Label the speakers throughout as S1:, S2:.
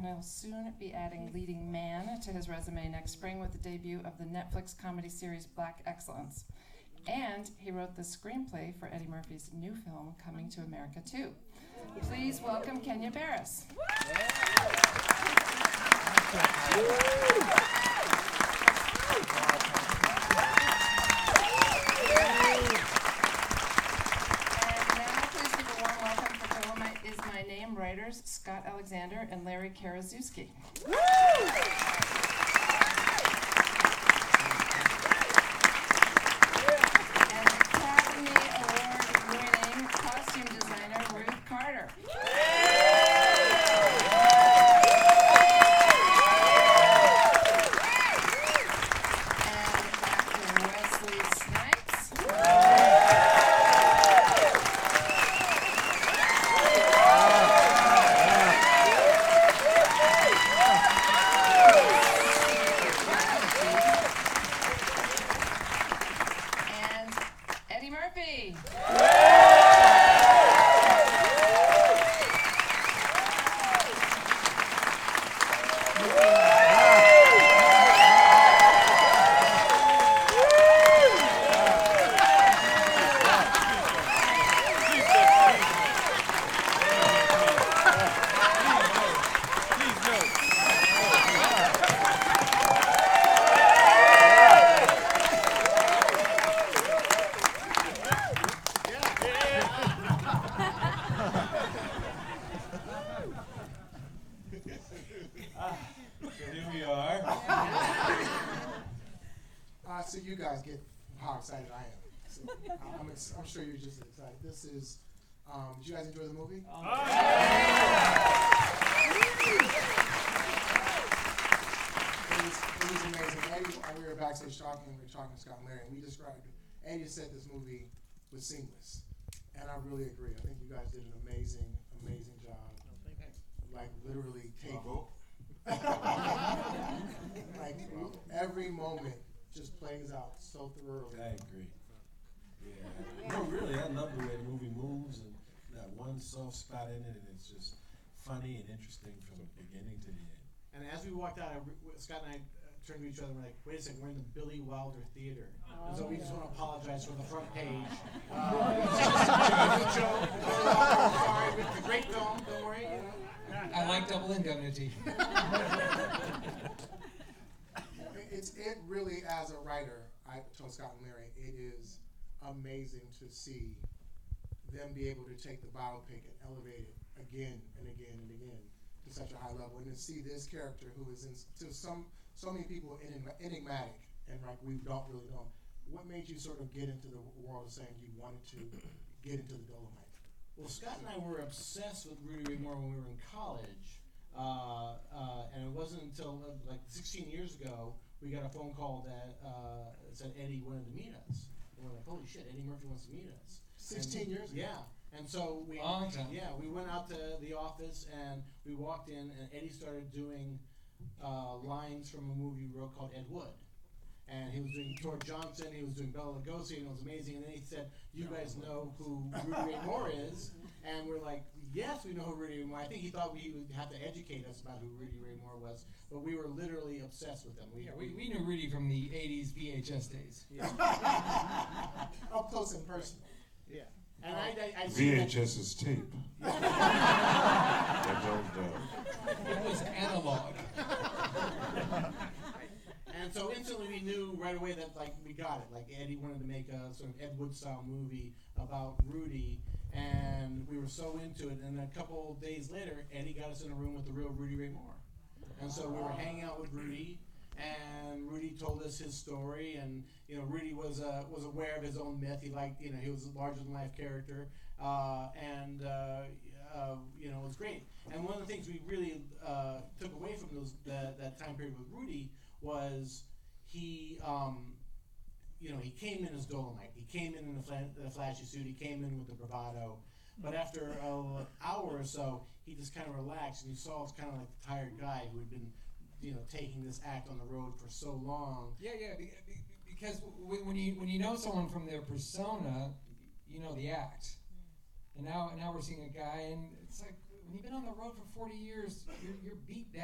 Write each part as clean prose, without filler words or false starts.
S1: and he'll soon be adding leading man to his resume next spring with the debut of the Netflix comedy series Black Excellence. And he wrote the screenplay for Eddie Murphy's new film, Coming to America 2. Please welcome Kenya Barris. Dolemite Is My Name writers Scott Alexander and Larry Karaszewski. And Academy Award-winning costume designer Ruth Carter. And actor Wesley Snipes. Eddie Murphy.
S2: Here we are.
S3: So you guys get how excited I am. So, I'm sure you're just as excited. This is, did you guys enjoy the movie? It was amazing. Eddie, we were backstage talking to Scott and Larry, and we described it. Eddie said this movie was seamless, and I really agree. I think you guys did an amazing job. Like literally taking. Like every moment just plays out so thoroughly.
S2: I agree. Yeah. No, really, I love the way the movie moves and that one soft spot in it, and it's just funny and interesting from the beginning to the end.
S4: And as we walked out, Scott and I turned to each other and we're like, wait a second, we're in the Billy Wilder Theater. And so we just want to apologize for the front page. It's just a joke. Sorry, it's a great film, don't worry. You know.
S5: I like double indemnity.
S3: It really, as a writer, I told Scott and Larry, it is amazing to see them be able to take the biopic and elevate it again and again and again to such a high level, and to see this character who is to so many people enigmatic and like we don't really know. What made you sort of get into the world of saying you wanted to get into the Dolemite?
S4: Well, Scott and I were obsessed with Rudy Ray Moore when we were in college, and it wasn't until like 16 years ago we got a phone call that said Eddie wanted to meet us. And we're like, holy shit, Eddie Murphy wants to meet us.
S3: 16 years ago?
S4: Yeah. And so we went out to the office and we walked in, and Eddie started doing lines from a movie we wrote called Ed Wood. And he was doing Tor Johnson, he was doing Bela Lugosi, and it was amazing. And then he said, you guys know who Rudy Ray Moore is? And we're like, yes, we know who Rudy Ray Moore is. I think he thought he would have to educate us about who Rudy Ray Moore was, but we were literally obsessed with him.
S5: We knew Rudy from the 80s VHS days.
S4: Yeah.
S3: Up close and personal.
S4: Yeah. And I
S6: VHS is tape.
S5: It was analog.
S4: And so instantly we knew right away that like we got it. Like Eddie wanted to make a sort of Ed Wood style movie about Rudy, and we were so into it. And then a couple days later, Eddie got us in a room with the real Rudy Ray Moore. And so we were hanging out with Rudy, and Rudy told us his story. And you know, Rudy was aware of his own myth. He liked, you know, he was a larger than life character, and you know, it was great. And one of the things we really took away from that time period with Rudy was he, you know, he came in as Dolemite. He came in the flashy suit. He came in with the bravado. But after an hour or so, he just kind of relaxed, and you saw it's kind of like the tired guy who had been, you know, taking this act on the road for so long.
S5: Yeah, because when you know someone from their persona, you know the act. And now we're seeing a guy, and it's like when you've been on the road for 40 years, you're beat down.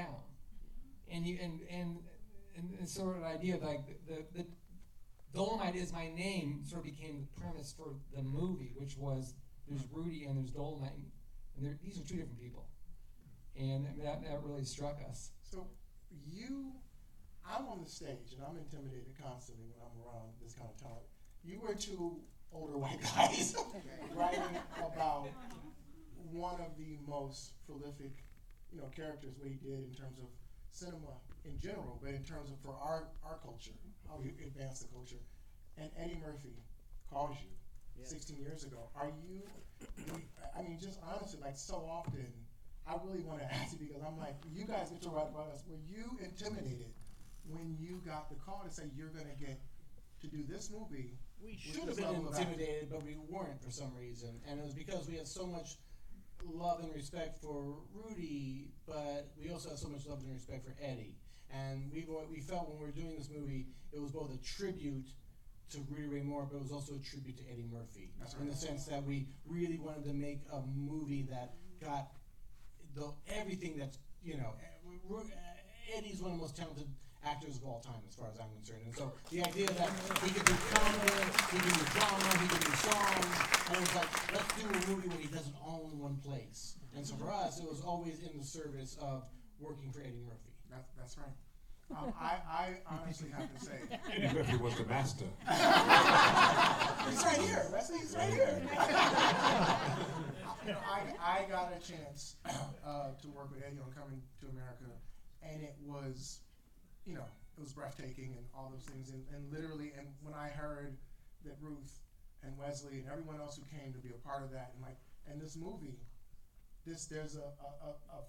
S5: and sort of the idea of like the Dolemite Is My Name sort of became the premise for the movie, which was there's Rudy and there's Dolemite, and these are two different people, and that really struck us.
S3: So I'm on the stage and I'm intimidated constantly when I'm around this kind of talent. You were two older white guys writing about one of the most prolific, characters, what he did in terms of cinema in general, but in terms of for our culture, how he advanced the culture. And Eddie Murphy calls you 16 years ago. Are you, just honestly, like so often, I really want to ask you because I'm like, you guys get to write about us. Were you intimidated when you got the call to say you're going to get to do this movie?
S4: We should have been intimidated, but we weren't for some reason. And it was because we had so much love and respect for Rudy, but we also had so much love and respect for Eddie. And we felt when we were doing this movie, it was both a tribute to Rudy Ray Moore, but it was also a tribute to Eddie Murphy.
S3: That's
S4: in the sense that we really wanted to make a movie that got everything that's, Eddie's one of the most talented actors of all time, as far as I'm concerned. And so the idea that he could do comedy, he could do drama, he could do songs, and it was like, let's do a movie where he does it all in one place. And so for us, it was always in the service of working for Eddie Murphy.
S3: That's right. I honestly have to say,
S6: Eddie Murphy was the master.
S3: He's right here, Wesley. He's right here. I got a chance to work with Eddie on Coming to America, and it was, it was breathtaking and all those things. And literally, and when I heard that Ruth and Wesley and everyone else who came to be a part of that, and this movie, there's a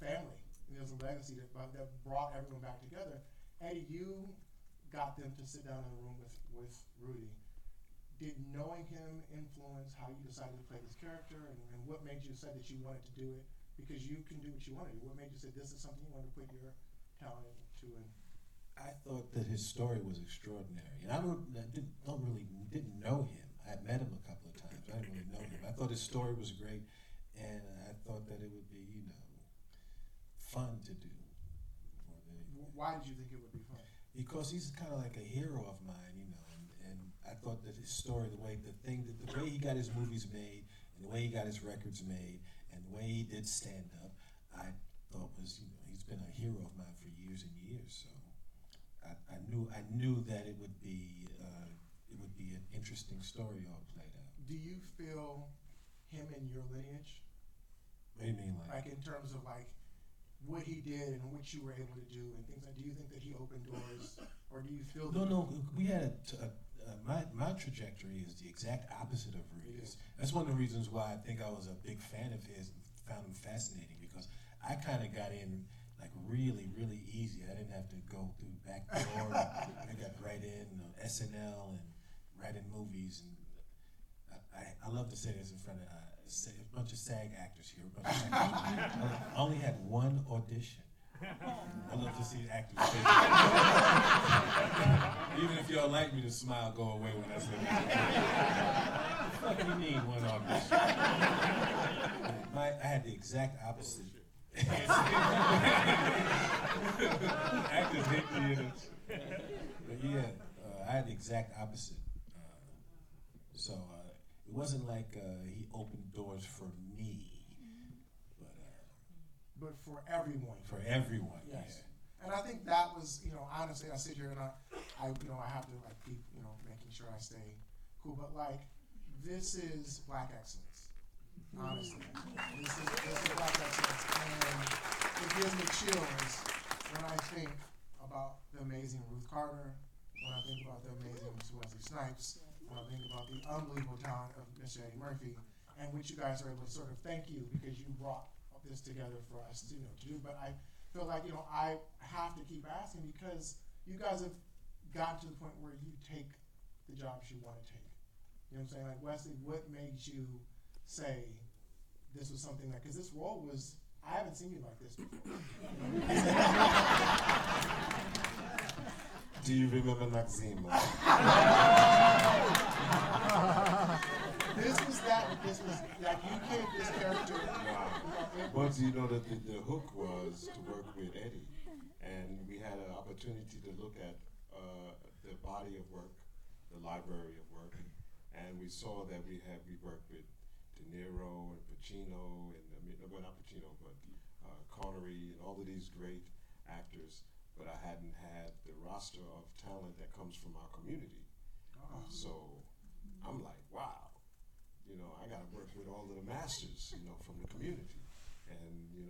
S3: family, and there's a legacy that brought everyone back together. Eddie, you got them to sit down in a room with Rudy. Did knowing him influence how you decided to play this character, and what made you say that you wanted to do it? Because you can do what you want to do. What made you say this is something you want to put your talent into? And
S2: I thought that his story was extraordinary, and I didn't know him. I had met him a couple of times. I didn't really know him. I thought his story was great, and I thought that it would be, fun to do.
S3: Why did you think it would be fun?
S2: Because he's kind of like a hero of mine, and I thought that his story, the way he got his movies made, and the way he got his records made, and the way he did stand up, I thought was, he's been a hero of mine for years and years. So I knew that it would be an interesting story all played out.
S3: Do you feel him in your lineage?
S2: What do you mean,
S3: like in terms of what he did and what you were able to do and things like? Do you think that he opened doors, or do you feel?
S2: No. We had my trajectory is the exact opposite of Rudy's. That's one of the reasons why I think I was a big fan of his and found him fascinating, because I kind of got in really, really easy. I didn't have to go through back door. I got right in SNL and right in movies, and I love to say this in front of a bunch of SAG actors here. I only had one audition. I love to see actors say that. Even if y'all like me, to smile go away when I say that. What the fuck do you need one audition? I had the exact opposite. Actors hate theaters. But yeah, I had the exact opposite. So it wasn't like he opened doors for me,
S3: but for everyone.
S2: For everyone,
S3: yes. Yeah. And I think that was, honestly, I sit here and I have to keep, making sure I stay cool. But this is Black excellence. Honestly, this is Black excellence, and it gives me chills when I think about the amazing Ruth Carter, when I think about the amazing Wesley Snipes, when I think about the unbelievable talent of Mr. Eddie Murphy, and which you guys are able to sort of thank you, because you brought this together for us to do. But I feel like I have to keep asking, because you guys have gotten to the point where you take the jobs you want to take. You know what I'm saying? Like, Wesley, what made you say this was something because this role was, I haven't seen you like this before.
S6: Do you remember Maximo?
S3: This was like you gave this character.
S6: Wow. But you know that the hook was to work with Eddie, and we had a opportunity to look at the body of work, the library of work, and we saw that we worked with De Niro and Pacino, and well, not Pacino, but Connery, and all of these great actors, but I hadn't had the roster of talent that comes from our community. So I'm like, wow, I got to work with all of the masters, from the community. And, you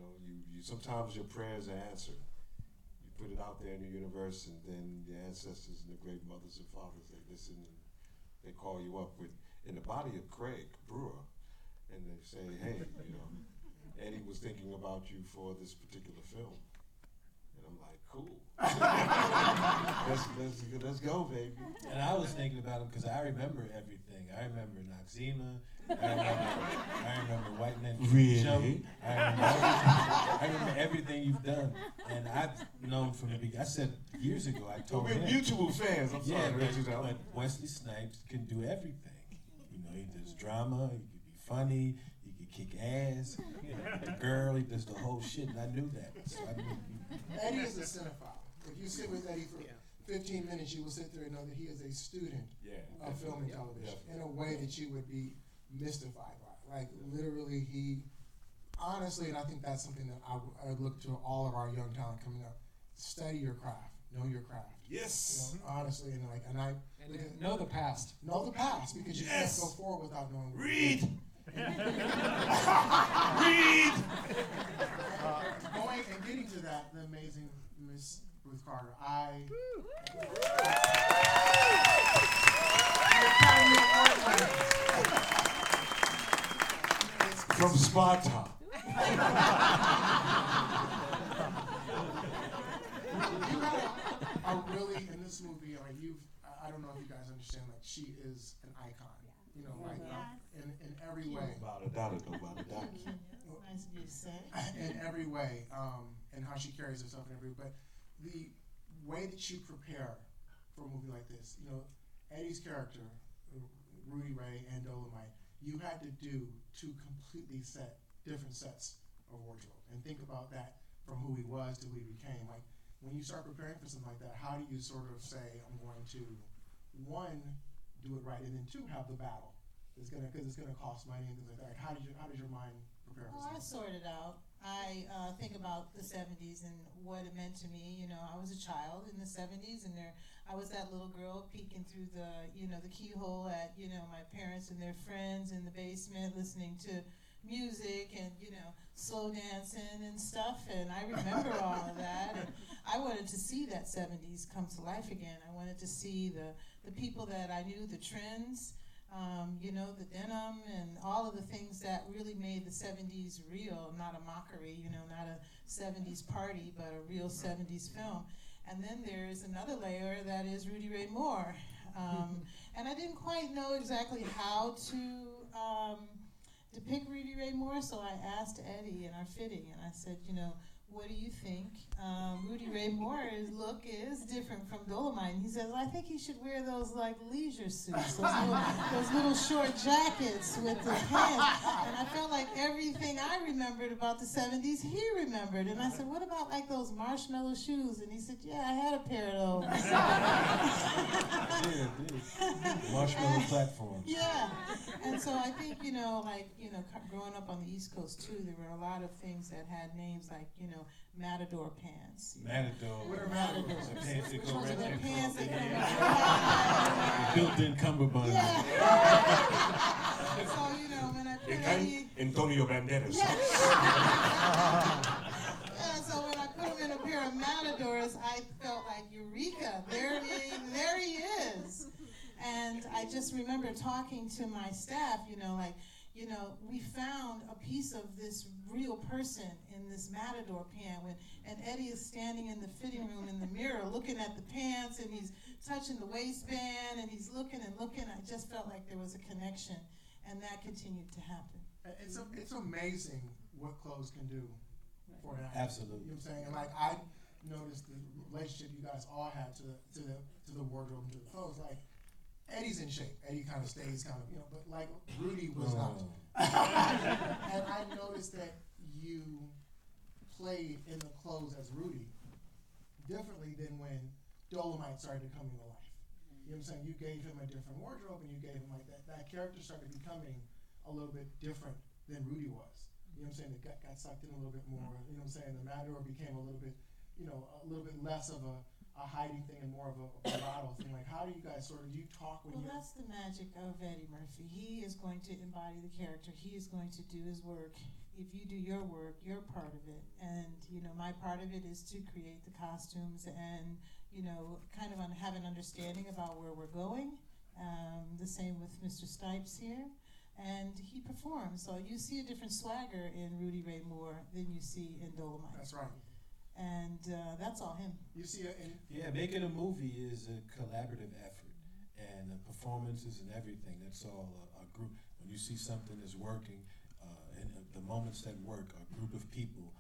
S6: sometimes your prayers are answered. You put it out there in the universe, and then the ancestors and the great mothers and fathers, they listen and they call you up in the body of Craig Brewer, and they say, hey, Eddie was thinking about you for this particular film. And I'm like, cool. let's go, baby.
S2: And I was thinking about him because I remember everything. I remember Noxzema. I remember White Men
S6: Really?
S2: Jump. I remember everything you've done. And I've known from the beginning. I said years ago, I told
S6: We're
S2: him.
S6: mutual fans. I'm sorry, Reggie.
S2: but Wesley Snipes can do everything. He does drama. He can be funny. He can kick ass. The girl. He does the whole shit. And I knew that. So I knew.
S3: Eddie is a cinephile. If you sit with Eddie for 15 minutes, you will sit there and know that he is a student of film and television in a way that you would be mystified by. Like, literally, he, honestly, and I think that's something that I look to all of our young talent coming up. Study your craft. Know your craft.
S6: Yes.
S3: Honestly, and
S5: know the past.
S3: Know the past, because you can't go forward without knowing.
S6: Read.
S3: Read. Going and getting to that, the amazing Miss Ruth Carter.
S6: From Sparta.
S3: You had a really, in this movie, I don't know if you guys understand, she is an icon. In every way.
S6: About a dollar.
S7: Nice of you to say.
S3: In every way, and how she carries herself in every way. But the way that you prepare for a movie like this, Eddie's character, Rudy Ray and Dolemite, you had to do two completely different sets of wardrobe. And think about that from who he was to who he became. Like, when you start preparing for something like that, how do you sort of say, I'm going to, one, do it right, and then two, have the battle? Because it's gonna cost money and things like that. Like, how did your mind prepare for
S7: Well, I
S3: something?
S7: sorted out. I think about the 70s and what it meant to me. I was a child in the 70s, and I was that little girl peeking through the keyhole at, my parents and their friends in the basement listening to music and, slow dancing and stuff. And I remember all of that. And I wanted to see that 70s come to life again. I wanted to see the people that I knew, the trends, the denim and all of the things that really made the 70s real, not a mockery, not a 70s party, but a real 70s film. And then there's another layer that is Rudy Ray Moore. And I didn't quite know exactly how to depict Rudy Ray Moore, so I asked Eddie in our fitting, and I said, what do you think Rudy Ray Moore's look is different from Dolemite? And he says, I think he should wear those leisure suits, those little short jackets with the pants. And I felt like everything I remembered about the 70s, he remembered. And I said, what about those marshmallow shoes? And he said, yeah, I had a pair of those.
S2: Yeah. Marshmallow platforms.
S7: Yeah. And so I think, growing up on the East Coast too, there were a lot of things that had names like, Matador pants.
S2: Matador.
S3: What are Matadors?
S2: The pants that go
S7: Those are
S2: right
S7: the
S2: there.
S7: pants that come
S2: Built-in cummerbund.
S7: Yeah. So, when I put Eddie...
S6: Antonio Banderas.
S7: Yeah, so when I put him in a pair of Matadors, I felt like, Eureka, there he is. And I just remember talking to my staff, we found a piece of this real person in this Matador pant. And Eddie is standing in the fitting room in the mirror looking at the pants, and he's touching the waistband, and he's looking and looking. I just felt like there was a connection, and that continued to happen.
S3: It's amazing what clothes can do for an actor.
S2: Absolutely.
S3: You know what I'm saying? And I noticed the relationship you guys all had to the wardrobe and to the clothes. Like, Eddie's in shape. Eddie kind of stays but Rudy was not. And I noticed that you played in the clothes as Rudy differently than when Dolemite started to come into life. You know what I'm saying? You gave him a different wardrobe, and you gave him like that character started becoming a little bit different than Rudy was. You know what I'm saying? It got sucked in a little bit more. You know what I'm saying? The Matador became a little bit, a little bit less of a hiding thing and more of a bravado thing. Like, how do you guys do you talk when
S7: Well,
S3: you're...
S7: that's the magic of Eddie Murphy. He is going to embody the character. He is going to do his work. If you do your work, you're part of it. And, my part of it is to create the costumes and, kind of have an understanding about where we're going. The same with Mr. Snipes here. And he performs. So you see a different swagger in Rudy Ray Moore than you see in Dolemite.
S3: That's right.
S7: And that's all him.
S3: You see it in...
S2: Yeah, making a movie is a collaborative effort, and the performances and everything, that's all a group. When you see something that's working, and the moments that work are a group of people,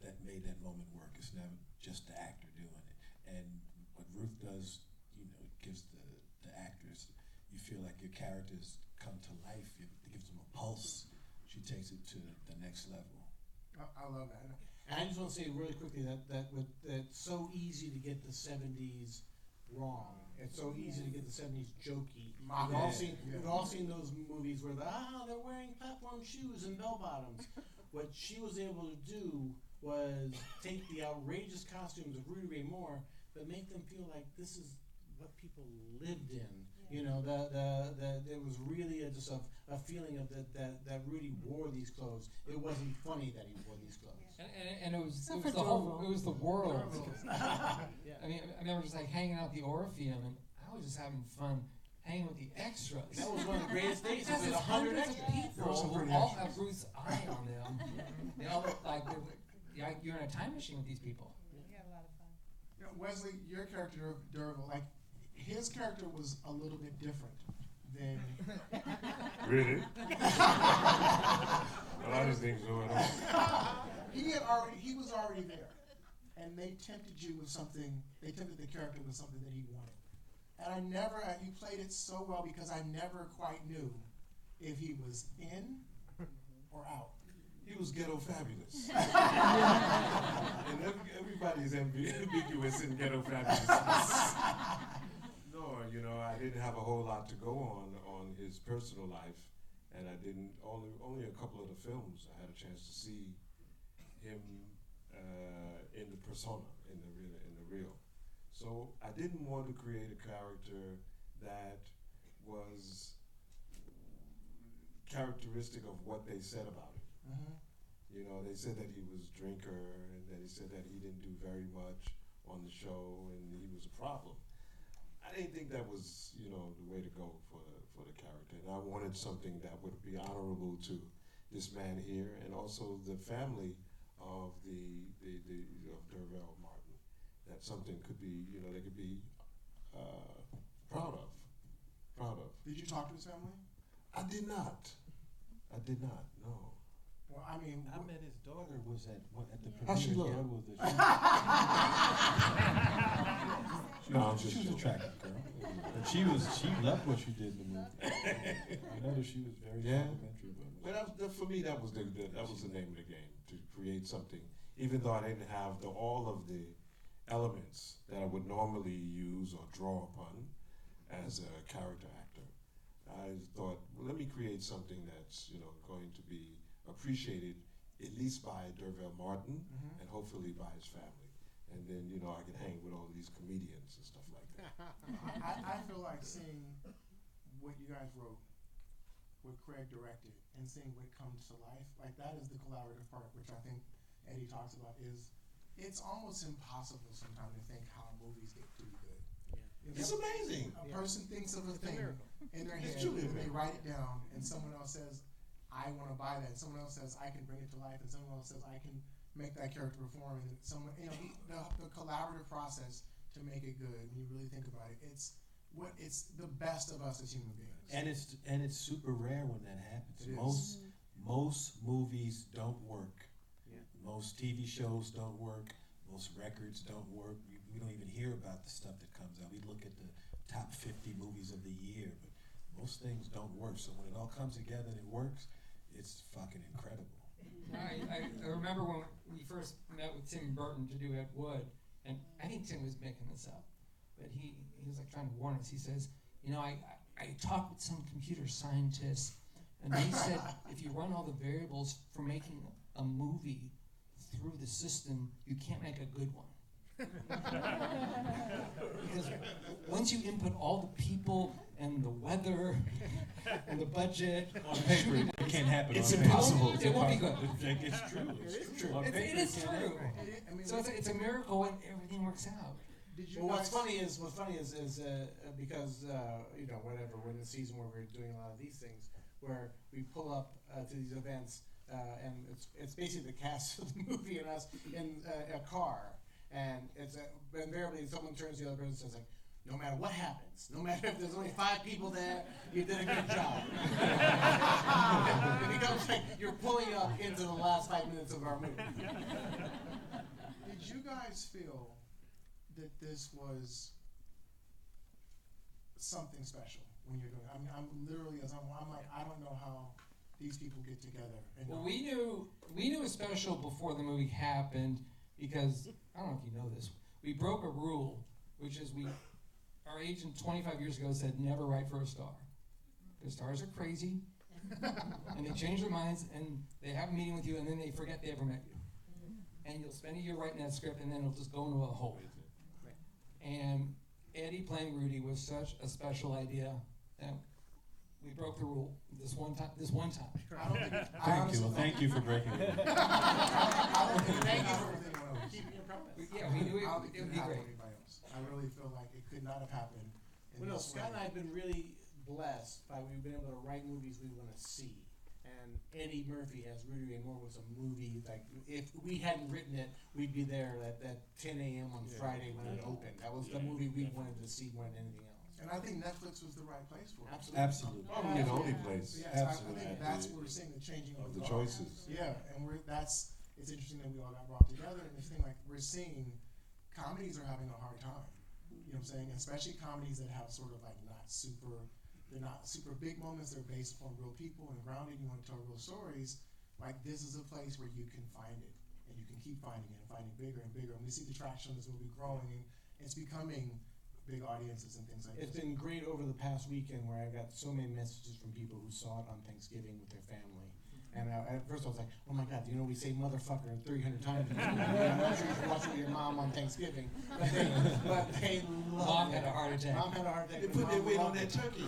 S2: that made that moment work. It's never just the actor doing it. And what Ruth does, it gives the actors, you feel like your characters come to life. It gives them a pulse. She takes it to the next level.
S3: I love that.
S4: And I just want to say really quickly that it's so easy to get the 70s wrong. It's so easy to get the 70s jokey. We've all seen those movies where they're wearing platform shoes and bell bottoms. What she was able to do was take the outrageous costumes of Rudy Ray Moore, but make them feel like this is what people lived in. There was really just a feeling of that Rudy wore these clothes. It wasn't funny that he wore these clothes.
S5: And it was the world.
S4: Yeah.
S5: I remember just like hanging out at the Orpheum, and I was just having fun hanging with the extras.
S4: That was one of the greatest days. There was 100
S5: hundreds
S4: extras.
S5: of people who all have Ruth's eye on them. They all look like you're in a time machine with these people.
S7: We had a lot of fun.
S3: Wesley, your character, Derville, his character was a little bit different than...
S6: Really? A lot of things going on.
S3: He was already there, and they tempted you with something. They tempted the character with something that he wanted, and you played it so well because I never quite knew if he was in or out.
S6: He was ghetto fabulous. And everybody's ambiguous in ghetto fabulousness. No, I didn't have a whole lot to go on his personal life, and I didn't, only a couple of the films I had a chance to see him in the persona, in the real. So I didn't want to create a character that was characteristic of what they said about him.
S3: Mm-hmm.
S6: They said that he was a drinker, and that he said that he didn't do very much on the show, and he was a problem. I didn't think that was, the way to go for the character. And I wanted something that would be honorable to this man here, and also the family of of Derville Martin. That something could be, they could be proud of.
S3: Did you talk to his family?
S6: I did not, no.
S3: Well, I mean,
S2: I met his daughter was at the
S6: How'd she
S2: premiere.
S6: look?
S2: She was an attractive girl, and she loved what you did in the movie. I noticed she was very complimentary.
S6: But for me, that was the name of the game, to create something. Even though I didn't have all of the elements that I would normally use or draw upon as a character actor, I thought, well, let me create something that's going to be appreciated at least by Derville Martin,
S3: mm-hmm.
S6: and hopefully by his family. And then I can hang with all these comedians and stuff like that.
S3: I feel like seeing what you guys wrote, what Craig directed, and seeing what comes to life, like that is the collaborative part, which I think Eddie talks about. It's almost impossible sometimes to think how movies get to be good.
S4: Yeah.
S6: It's amazing.
S3: A person thinks of a thing in their head,
S6: It's truly
S3: and they
S6: amazing.
S3: write it down, and someone else says, I want to buy that. Someone else says, I can bring it to life, and someone else says, I can make that character perform. And someone, the collaborative process to make it good. When you really think about it, it's the best of us as human beings.
S2: And it's super rare when that happens.
S3: It is.
S2: Most movies don't work.
S4: Yeah.
S2: Most TV shows don't work. Most records don't work. We don't even hear about the stuff that comes out. We look at the top 50 movies of the year, but most things don't work. So when it all comes together and it works, it's fucking incredible.
S5: I remember when we first met with Tim Burton to do Ed Wood, and I think Tim was making this up, but he was like trying to warn us. He says, I talked with some computer scientists, and they said if you run all the variables for making a movie through the system, you can't make a good one. Because once you input all the people and the weather and the budget
S2: On paper, it can't happen.
S4: It's
S2: on paper.
S4: impossible.
S5: It won't be good.
S2: It's true. It's true. On
S5: It
S2: paper,
S5: is
S2: can't
S5: true.
S2: happen.
S5: So it's a miracle when everything works out.
S3: Did you
S4: Well,
S3: guys?
S4: what's funny is because whatever, we're in the season where we're doing a lot of these things, where we pull up to these events, and it's basically the cast of the movie and us in a car, and invariably someone turns to the other person and says like, no matter what happens, no matter if there's only 5 people there, you did a good job. It becomes like you're pulling up into the last 5 minutes of our movie.
S3: Did you guys feel that this was something special when you're doing it? I mean, I'm literally, I'm like, I don't know how these people get together. And
S5: Well, we knew it was special before the movie happened because I don't know if you know this. We broke a rule, which is our agent 25 years ago said never write for a star. Because stars are crazy, and they change their minds, and they have a meeting with you, and then they forget they ever met you. And you'll spend a year writing that script, and then it'll just go into a hole. And Eddie playing Rudy was such a special idea that we broke the rule this one time.
S3: I don't think I
S2: Thank you.
S3: honestly
S2: Well, thank you for breaking it.
S3: I don't think thank you for everything else.
S4: Keeping your promise.
S5: Yeah, we knew
S3: I don't think
S5: it
S3: it
S5: would
S3: could
S5: be
S3: happen
S5: great.
S3: with anybody else. I really feel like it could not have happened.
S4: Well, no, Scott and I have been really blessed by we've been able to write movies we want to see. And Eddie Murphy as Rudy Ray Moore was a movie, like, if we hadn't written it, we'd be there at 10 a.m. on Friday when it opened. That was the movie we wanted to see more than anything else.
S3: And I think Netflix was the right place for it.
S4: Absolutely.
S2: Absolutely.
S6: Probably the only place.
S3: Yes, I
S2: Absolutely.
S3: think that's where we're seeing the changing
S6: Of the
S3: guard.
S6: choices.
S3: Yeah, and it's interesting that we all got brought together, and it's thing like we're seeing comedies are having a hard time. You know what I'm saying? Especially comedies that have sort of like they're not super big moments, they're based upon real people and grounded, you want to tell real stories. Like this is a place where you can find it, and you can keep finding it and finding bigger and bigger. And we see the traction of this movie growing, and it's becoming big audiences and things like
S4: It's
S3: this.
S4: been great over the past weekend where I got so many messages from people who saw it on Thanksgiving with their family. And at first I was like, oh my God, we say motherfucker 300 times in this movie. I'm not sure you should watch it with your mom on Thanksgiving. But they loved
S5: Mom
S4: it.
S5: had a heart attack.
S4: Mom had a heart attack.
S2: They
S4: but
S2: put their
S4: Mom
S2: weight on
S4: loved
S2: that
S4: it.
S2: turkey.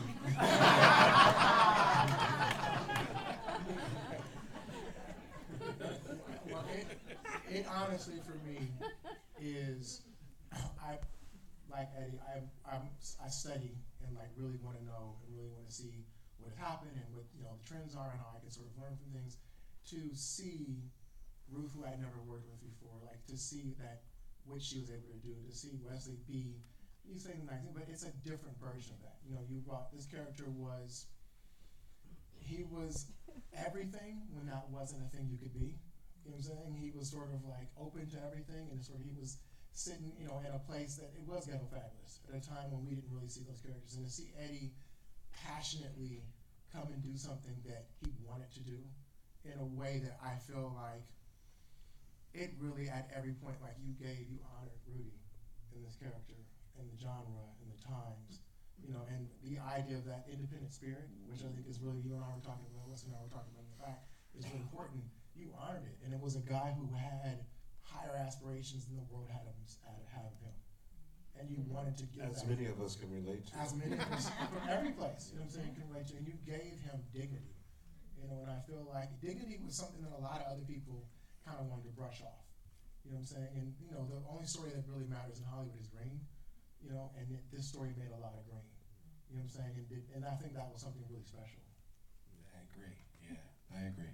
S3: Well, it honestly for me is I like Eddie. I study and like really want to know and really want to see what happened and what the trends are and how I can sort of learn from things. To see Ruth, who I'd never worked with before, like to see that what she was able to do, to see Wesley be. You say the nice thing, but it's a different version of that. You brought this character he was everything when that wasn't a thing you could be. You know what I'm saying? He was sort of like open to everything, and he was sitting, in a place that it was ghetto fabulous at a time when we didn't really see those characters. And to see Eddie passionately come and do something that he wanted to do in a way that I feel like it really at every point, like you honored Rudy in this character and the genre and the times, and the idea of that independent spirit, which I think is really, you and I were talking about, Wesley and I were talking about in the back, is really important. You honored it, and it was a guy who had higher aspirations than the world had him, and you wanted to give
S6: As
S3: that.
S6: many of us can relate to.
S3: As many of us from every place, you know what I'm saying, can relate to, and you gave him dignity, and I feel like dignity was something that a lot of other people kind of wanted to brush off, you know what I'm saying, and the only story that really matters in Hollywood is green, and this story made a lot of green, you know what I'm saying, and I think that was something really special.
S2: I agree. Yeah, I agree.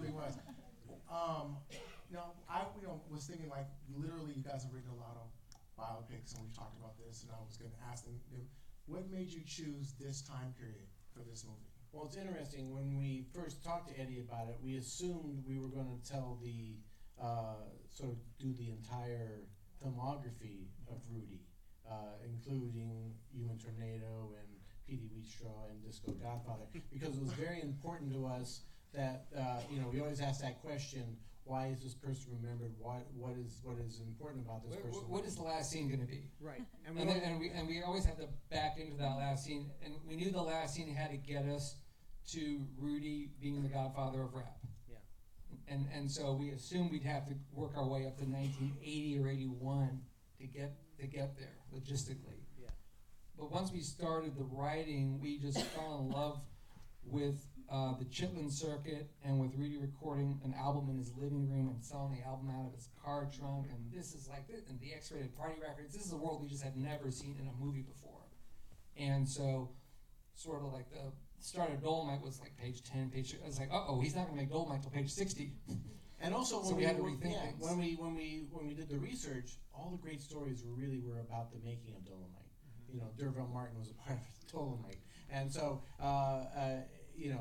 S3: Really was. I was thinking like literally you guys have written a lot of biopics and we've talked about this, and I was going to ask them, what made you choose this time period for this movie?
S4: Well, it's interesting. When we first talked to Eddie about it, we assumed we were going to tell sort of do the entire filmography of Rudy, including Human Tornado and P.D. Wheatstraw and Disco Godfather, because it was very important to us that, we always ask that question, why is this person remembered? What is important about this person?
S5: What is the last scene going to be?
S8: Right.
S5: And we always have to back into that last scene, and we knew the last scene had to get us to Rudy being the godfather of rap.
S8: Yeah.
S5: And so we assumed we'd have to work our way up to 1980 or 81 to get there logistically.
S8: Yeah.
S5: But once we started the writing, we just fell in love with the Chitlin circuit and with Rudy recording an album in his living room and selling the album out of his car trunk. And this is like and the X-rated party records. This is a world we just had never seen in a movie before. And so, sort of like the start of Dolemite was like page 10, page. I was like, he's not gonna make Dolemite till page 60.
S4: And also,
S5: So
S4: when
S5: we had to rethink things.
S4: when we did the research, all the great stories were about the making of Dolemite. You know, D'Urville Martin was a part of Dolemite, and so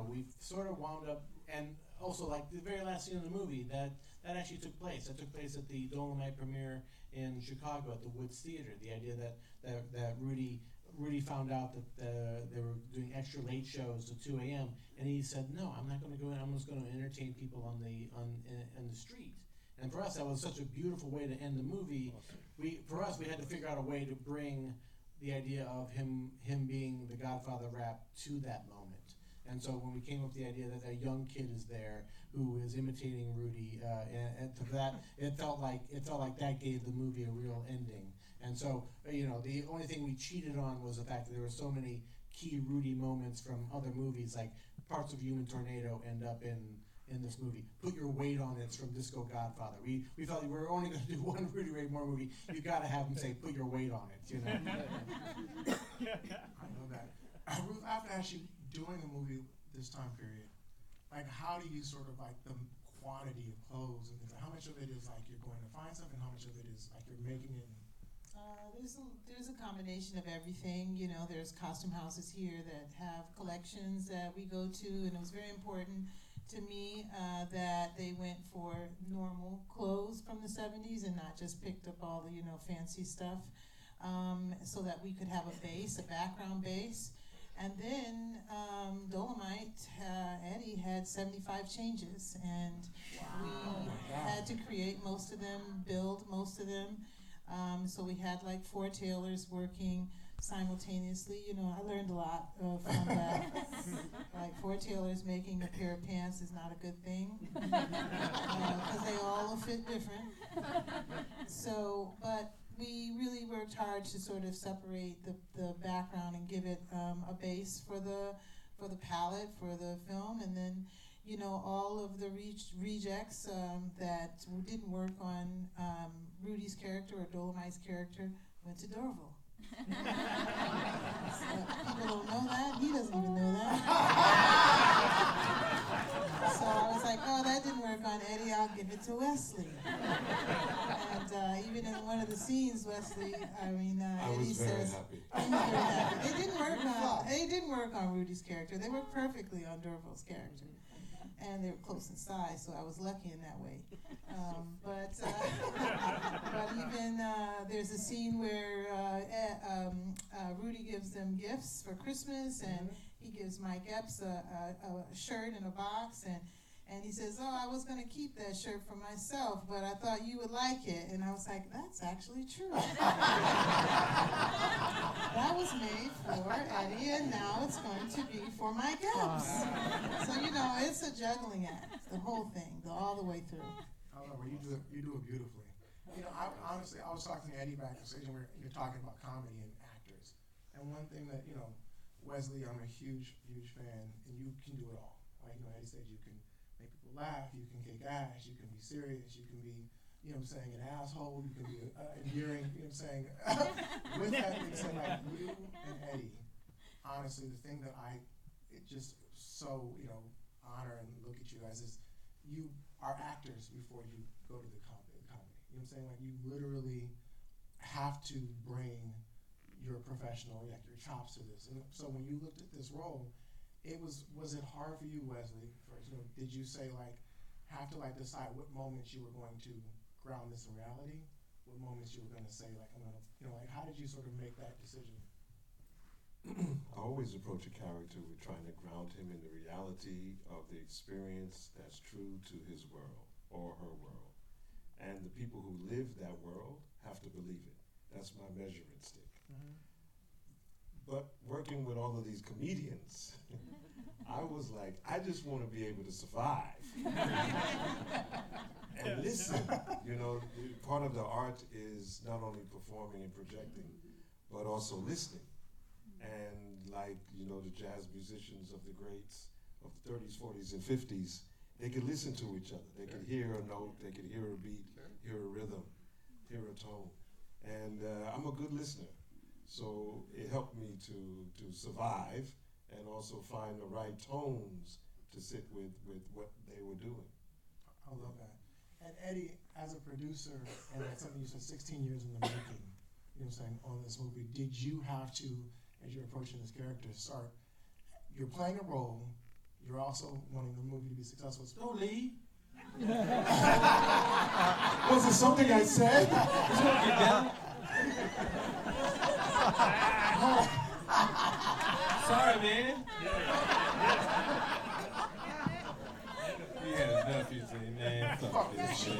S4: we sort of wound up, and also like the very last scene of the movie that actually took place. That took place at the Dolemite premiere in Chicago at the Woods Theater. The idea that Rudy found out that they were doing extra late shows to 2 a.m. and he said, "No, I'm not going to go in. I'm just going to entertain people on the street." And for us, that was such a beautiful way to end the movie. We had to figure out a way to bring the idea of him being the godfather of rap to that moment. And so when we came up with the idea that a young kid is there who is imitating Rudy, and to that, it felt like that gave the movie a real ending. And so, the only thing we cheated on was the fact that there were so many key Rudy moments from other movies, like parts of Human Tornado end up in this movie. Put Your Weight on It's from Disco Godfather. We felt like we were only going to do one Rudy Ray Moore movie. You got to have him say, "Put your weight on it,"
S3: I know that. Ruth, I have to ask you, doing a movie this time period, like how do you sort of like the quantity of clothes and things? How much of it is like you're going to find something? How much of it is like you're making it?
S7: There's a combination of everything. There's costume houses here that have collections that we go to, and it was very important to me that they went for normal clothes from the 70s and not just picked up all the fancy stuff, so that we could have a background base. And then Dolemite, Eddie had 75 changes, and we had to create most of them, build most of them. So we had like 4 tailors working simultaneously. I learned a lot from that. Like 4 tailors making a pair of pants is not a good thing, because they all fit different. So, but we really worked hard to sort of separate the background and give it a base for the palette for the film, and then all of the rejects that didn't work on Rudy's character or Dolemite's character went to D'Urville. So people don't know that. He doesn't even know that. So I was like, that didn't work on Eddie. I'll give it to Wesley. And even in one of the scenes, Wesley, Eddie says,
S6: happy.
S7: He was very happy. They didn't work on Rudy's character. They worked perfectly on D'Urville's character. And they were close in size, so I was lucky in that way. But even there's a scene where Rudy gives them gifts for Christmas, and he gives Mike Epps a shirt in a box, and he says, I was going to keep that shirt for myself, but I thought you would like it. And I was like, that's actually true. That was made for Eddie, and now it's going to be for Mike Epps. So, it's a juggling act, the whole thing, all the way through.
S3: I love it. You do it beautifully. Honestly, I was talking to Eddie back in stage, and you're talking about comedy and actors. And one thing that, Wesley, I'm a huge, huge fan, and you can do it all. Like, Eddie said, you can make people laugh, you can kick ass, you can be serious, you can be, an asshole, you can be endearing, with that being said, like, you and Eddie, honestly, the thing that it just so, honor and look at you as is, you are actors before you go to the comedy. Like, you literally have to bring your professional, like your chops to this. And so when you looked at this role, was it hard for you, Wesley? Did you say have to decide what moments you were going to ground this in reality, what moments you were going to say I'm gonna, how did you sort of make that decision?
S6: I always approach a character with trying to ground him in the reality of the experience that's true to his world or her world. And the people who live that world have to believe it. That's my measuring stick. But working with all of these comedians, I was like, I just want to be able to survive. And listen, you know, part of the art is not only performing and projecting, but also listening. And like, you know, the jazz musicians of the greats of the 30s, 40s, and 50s, they could listen to each other. They could hear a note, they could hear a beat, hear a rhythm, hear a tone. And I'm a good listener. So it helped me to survive and also find the right tones to sit with what they were doing.
S3: I love that. And Eddie, as a producer, and that's something you said 16 years in the making, you know what I'm saying, on this movie, did you have to, as you're approaching this character, start, you're playing a role, you're also wanting the movie to be successful. Don't leave. Was it something I said?
S2: Sorry, man. He had enough. He said, man, fuck this shit.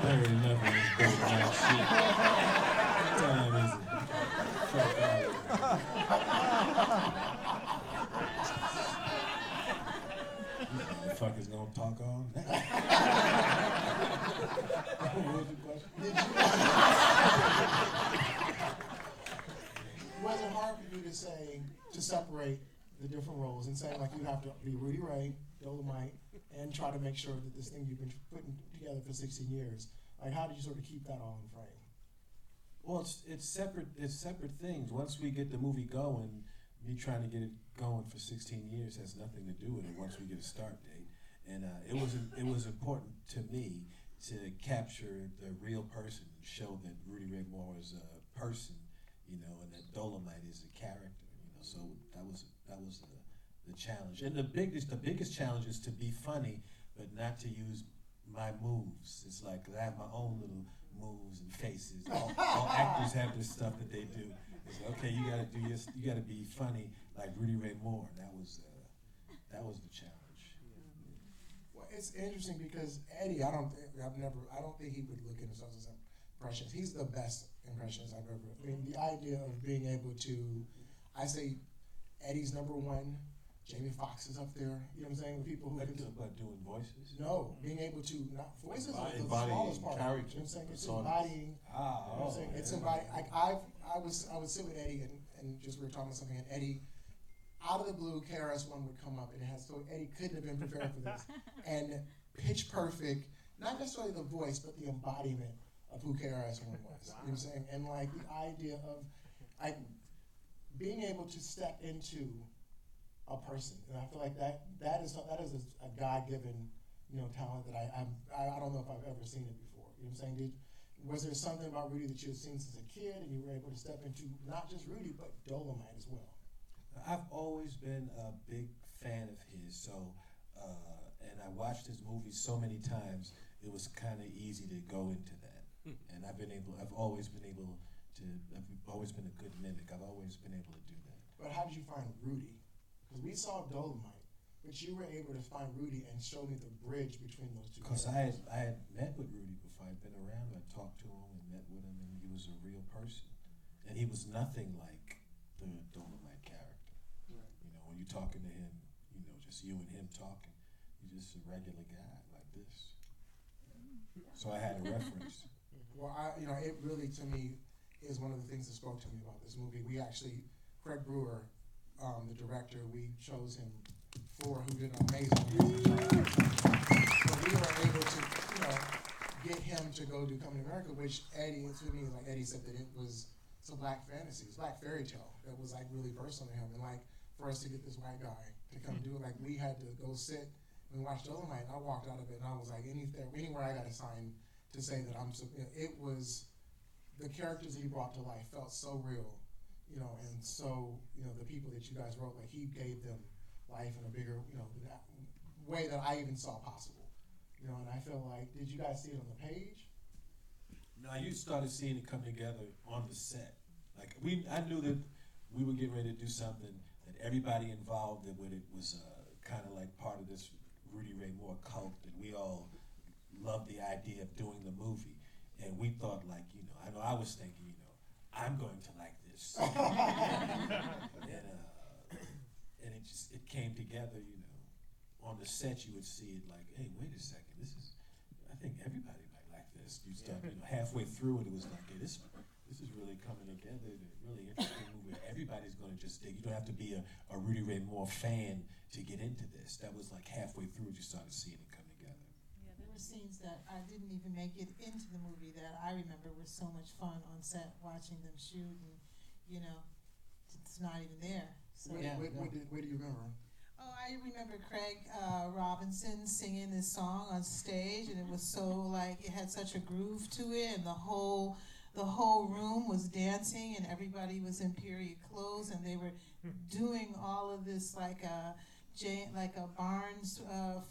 S2: There ain't nothing in this broken ass shit. What time is it? Fuck out of here. You motherfuckers gonna talk all night. What was your question?
S3: Was it hard for you to say, to separate the different roles and say, like, you have to be Rudy Ray, Dolemite, and try to make sure that this thing you've been putting together for 16 years, like, how did you sort of keep that all in frame?
S2: Well, it's separate things. Once we get the movie going, me trying to get it going for 16 years has nothing to do with it once we get a start date. And it was important to me to capture the real person, show that Rudy Ray Moore is a person, you know, and that Dolemite is a character, you know. So that was the challenge. And the biggest challenge is to be funny, but not to use my moves. It's like I have my own little moves and faces. All actors have this stuff that they do. It's like, okay, you gotta be funny like Rudy Ray Moore. That was the challenge.
S3: Well, it's interesting because Eddie, I don't think he would look at himself as impressionist. He's the best impressionist I've ever. I mean, the idea of being able to, I say, Eddie's number one. Jamie Foxx is up there. You know what I'm saying? With people who
S2: About doing voices.
S3: no, being able to not voices are the
S6: Embodying
S3: smallest part.
S6: character,
S3: You know what I'm saying? It's
S6: personas.
S3: embodying. You know what I'm saying? It's embodying. Like I would sit with Eddie and just we were talking about something, and Eddie, out of the blue, KRS-One would come up, and it has so Eddie couldn't have been prepared for this, and pitch perfect. Not necessarily the voice, but the embodiment of who KRS-One was. You know what I'm saying? And like the idea of being able to step into a person, and I feel like that is a God-given, you know, talent that I don't know if I've ever seen it before. You know what I'm saying? Was there something about Rudy that you had seen since a kid, and you were able to step into not just Rudy but Dolemite as well?
S2: I've always been a big fan of his, so and I watched his movies so many times. It was kind of easy to go into that, and I've always been a good mimic. I've always been able to do that.
S3: But how did you find Rudy? Because we saw Dolemite, but you were able to find Rudy and show me the bridge between those two.
S2: Because I had met with Rudy before. I'd been around. I talked to him and met with him, and he was a real person, and he was nothing like the Dolemite character.
S3: Right.
S2: You know, when you're talking to him, you know, just you and him talking, he's just a regular guy like this. So I had a reference.
S3: Well, it really, to me, is one of the things that spoke to me about this movie. We actually, Fred Brewer, the director, we chose him who did an amazing job. So we were able to, you know, get him to go do Coming to America, which Eddie, to me, like Eddie said, that it's a black fantasy, it's a black fairy tale that was like really personal to him. And like for us to get this white guy to come do it, like we had to go sit and watch Dolemite. And I walked out of it and I was like, anywhere I got a sign to say that it was, the characters that he brought to life felt so real. You know, and so, you know, the people that you guys wrote, like, he gave them life in a bigger, you know, way that I even saw possible. You know, and I feel like, did you guys see it on the page?
S2: No, you started seeing it come together on the set. Like, I knew that we were getting ready to do something that everybody involved with it was kind of like part of this Rudy Ray Moore cult, and we all loved the idea of doing the movie. And we thought, like, I know I was thinking, I'm going to like this. And it came together, on the set you would see it like, hey, wait a second, I think everybody might like this. You start, halfway through it was like, hey, this is really coming together, a really interesting movie. Everybody's going to just dig. You don't have to be a Rudy Ray Moore fan to get into this. That was like halfway through you started seeing it come together.
S7: Yeah, there were scenes that I didn't even make it into the movie that I remember were so much fun on set watching them shoot, and it's not even there. So
S3: What do you remember?
S7: Oh, I remember Craig Robinson singing this song on stage, and it was so like it had such a groove to it, and the whole room was dancing, and everybody was in period clothes, and they were doing all of this like a Barnes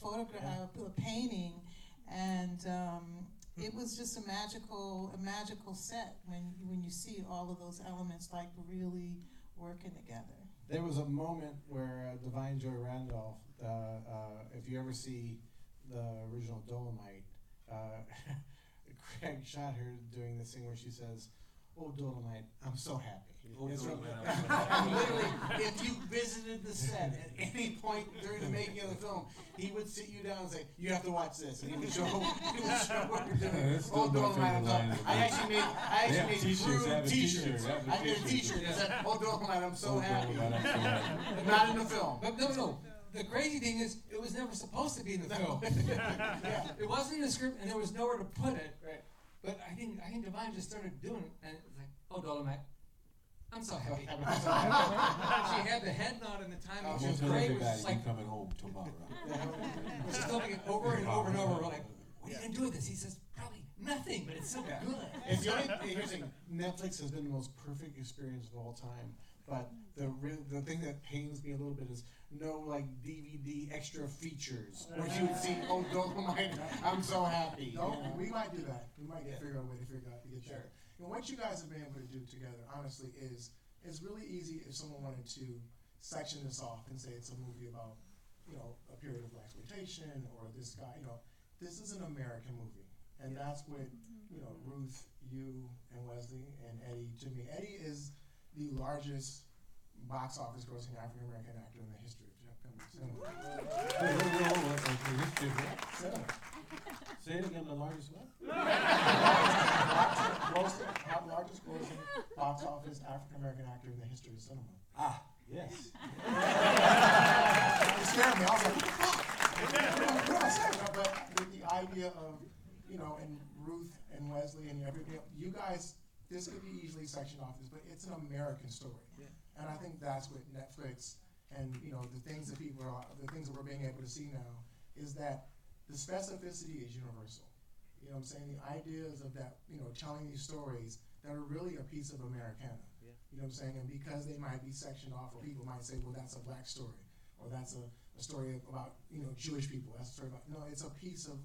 S7: photograph, painting, and it was just a magical set when you see all of those elements like really working together.
S4: There was a moment where Divine Joy Randolph, if you ever see the original Dolemite, Craig shot her doing this thing where she says, "Oh, Dolemite, I'm so happy." And literally, if you visited the set at any point during the making of the film, he would sit you down and say, "You have to watch this," and he would show what you're doing. Oh, Dolemite, I actually made crude T-shirts. I did a T-shirt that said, "Oh, Dolemite, I'm so happy." Not in the film.
S5: But no. The crazy thing is, it was never supposed to be in the film. It wasn't in the script, and there was nowhere to put it.
S4: Right.
S5: But I think Divine just started doing it, and it was like, "Oh, Dolemite, I'm so happy." She had the head nod in the time, which was great. It was just like
S2: coming home tomorrow.
S5: She's telling it over and over and over. We're like, "What are you gonna do with this?" He says, "Probably nothing, but it's so good."
S4: Here's the thing, Netflix has been the most perfect experience of all time. But the thing that pains me a little bit is no like DVD extra features where you would see, "Oh, Dolemite, I'm so happy."
S3: We might do that. We might figure out a way to figure out to get there. And what you guys have been able to do together, honestly, is really easy if someone wanted to section this off and say it's a movie about, a period of exploitation or this guy, this is an American movie. And that's what, Ruth, you, and Wesley, and Eddie, to me. Eddie is the largest box office grossing African American actor in the history of cinema.
S2: Say it again, the largest what?
S3: Largest grossing box office African American actor in the history of cinema.
S2: Ah, yes.
S3: It scared me. I was like, what am I saying? But the idea of, and Ruth and Wesley and everything, you guys, this could be easily sectioned off this, but it's an American story. Yeah. And I think that's what Netflix and the things that we're being able to see now is that the specificity is universal. You know what I'm saying? The ideas of that, telling these stories that are really a piece of Americana. Yeah. You know what I'm saying? And because they might be sectioned off, or people might say, well, that's a black story, or that's a story about, Jewish people. That's a story about, it's a piece of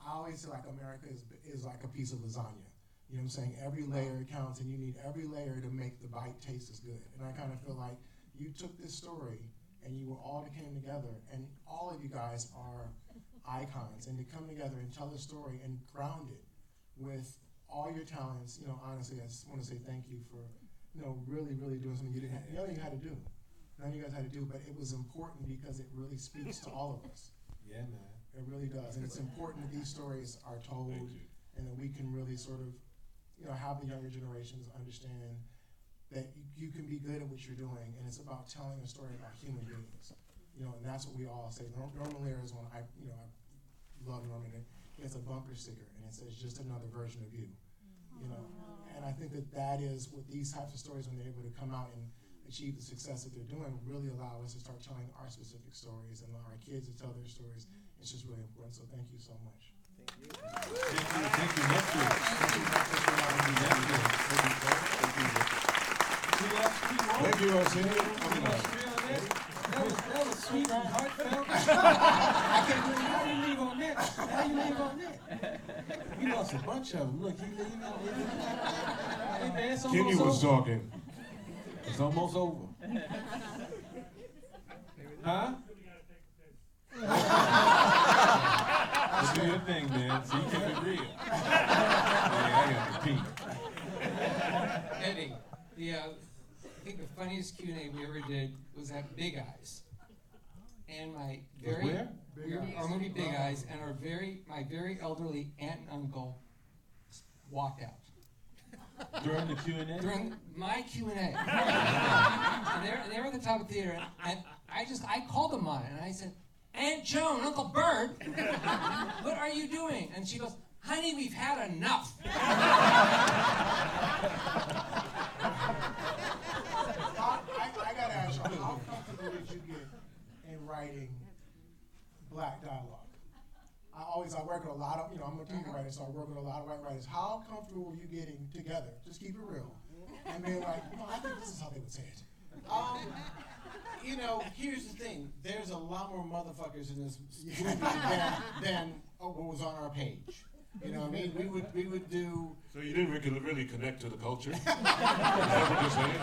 S3: I always say like America is like a piece of lasagna. You know what I'm saying? Every layer counts, and you need every layer to make the bite taste as good. And I kind of feel like you took this story, and you all came together, and all of you guys are icons, and to come together and tell a story and ground it with all your talents. Honestly, I just want to say thank you for, really, really doing something you didn't had to do. None of you guys had to do, but it was important because it really speaks to all of us.
S2: Yeah, man.
S3: It really does, and it's important that these stories are told, and that we can really sort of, have the younger generations understand that you can be good at what you're doing, and it's about telling a story about human beings. And that's what we all say. Norman Lear is one I love Norman. He has a bumper sticker, and it says, "Just another version of you." And I think that is what these types of stories, when they're able to come out and achieve the success that they're doing, really allow us to start telling our specific stories and allow our kids to tell their stories. It's just really important. So thank you so much.
S2: Thank you. Thank you.
S6: Thank you, Arsenio.
S5: That was sweet and heartfelt. How do you leave on that? How do you leave on that?
S2: We lost a bunch of them. Look,
S6: Kenny was talking.
S2: It's almost over. Huh? Do your thing, man. So you keep it real. Yeah, I got to pee.
S5: Eddie, I think the funniest Q&A we ever did was at Big Eyes. And my very
S2: Where?
S5: our movie Big Eyes, and my very elderly aunt and uncle walked out
S2: During the Q&A?
S5: during my Q&A. and they were at the top of the theater, and I called them on it, and I said, Aunt Joan, Uncle Bert, what are you doing? And she goes, honey, we've had enough.
S3: I gotta ask you, how comfortable did you get in writing black dialogue? I work with a lot of, I'm a TV writer, so I work with a lot of white writers. How comfortable were you getting together? Just keep it real. And being like, I think this is how they would say it.
S4: Here's the thing. There's a lot more motherfuckers in this movie than what was on our page. You know what I mean? We would do.
S6: So you didn't really connect to the culture? Is that what you're saying?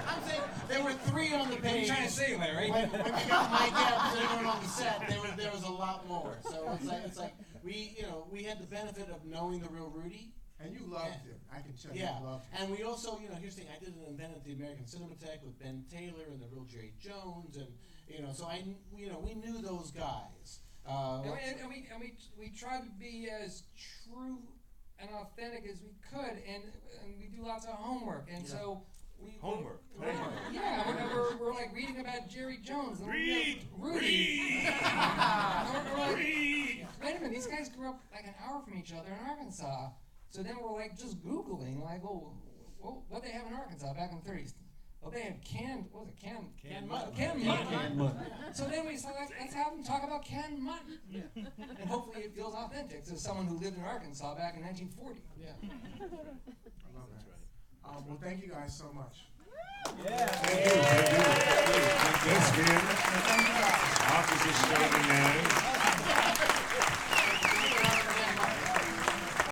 S4: I'm saying there were 3 on the page.
S5: What are you trying to say, Larry?
S4: When we got Mike Epps and everyone on the set, there was a lot more. So it's like we had the benefit of knowing the real Rudy.
S3: And you loved him. I can tell
S4: Yeah,
S3: you loved him.
S4: and we also, here's the thing. I did an event at the American Cinematheque with Ben Taylor and the real Jerry Jones, and so we knew those guys.
S5: And we tried to be as true and authentic as we could, and we do lots of homework, and so we
S6: Homework.
S5: Yeah, we're like reading about Jerry Jones. And
S6: Read!
S5: Rudy. And we're like, wait a minute, these guys grew up like an hour from each other in Arkansas. So then we're like just Googling, like, what they have in Arkansas back in the 30s. Well, they had canned mutton. Canned mutton. So then we said, let's have them talk about canned mutton. And hopefully it feels authentic to someone who lived in Arkansas back in 1940. Yeah.
S3: I love that. Well, thank you guys so much.
S6: Thank you. Thank you. Thank you. Thank you.
S3: Thank you guys.
S6: Opposite show, man.